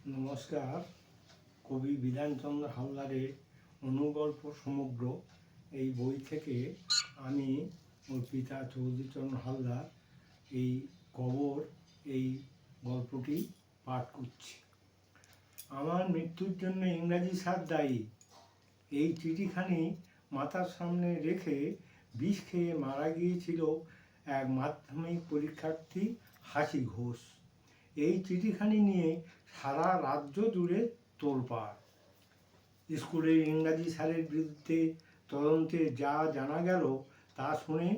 নমস্কার। কবি বিধানচন্দ্র হালদারের অনুগল্প সমগ্র এই বই থেকে আমি ওর পিতা চৌধুরীচরণ হালদার এই কবর এই গল্পটি পাঠ করছি। আমার মৃত্যুর জন্য ইংরাজি স্যার দায়ী। এই চিঠিখানি মাথার সামনে রেখে বিষ খেয়ে মারা গিয়েছিল এক মাধ্যমিক পরীক্ষার্থী হাসি ঘোষ। এই চিঠিখানি নিয়ে সারা রাজ্য জুড়ে তোলপাড়। স্কুলের ইংরাজি স্যারের বিরুদ্ধে তদন্তে যা জানা গেল তা শুনে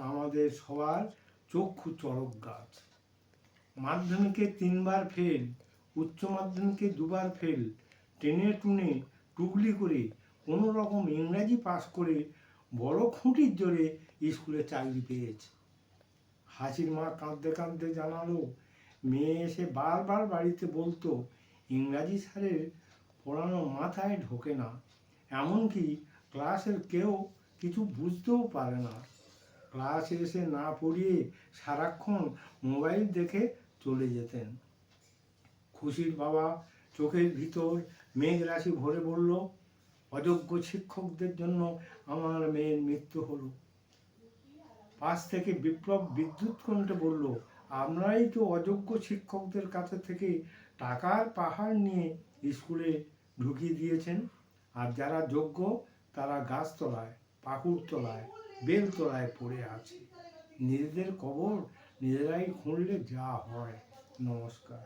আমাদের সবার চক্ষু চড়ক গাছ। মাধ্যমিকে 3 বার ফেল, উচ্চ মাধ্যমিকে 2 বার ফেল, টেনে টুনে টুকলি করে কোনো রকম ইংরাজি পাস করে বড় খুঁটির জোরে স্কুলে চাকরি পেয়েছে। হাসির মা কাঁদতে কাঁদতে জানালো, মেয়ে এসে বারবার বাড়িতে বলতো ইংরাজি স্যারের পড়ানো মাথায় ঢোকে না, এমনকি ক্লাসের কেউ কিছু বুঝতেও পারে না। ক্লাসে এসে না পড়িয়ে সারাক্ষণ মোবাইল দেখে চলে যেতেন। খুশির বাবা চোখের ভিতর মেঘ রাশি ভরে বলল, অযোগ্য শিক্ষকদের জন্য আমার মেয়ের মৃত্যু হলো। পাশ থেকে বিপ্লব বিদ্যুৎ কণ্ঠে বলল, আপনারাই তো অযোগ্য শিক্ষকদের কাছে থেকে টাকার পাহাড় নিয়ে স্কুলে ঢুকিয়ে দিয়েছেন, আর যারা যোগ্য তারা গাছতলায়, পাকুড়তলায়, বেলতলায় পড়ে আছে। নিজেদের কবর নিজেরাই খুঁড়লে যা হয়। নমস্কার।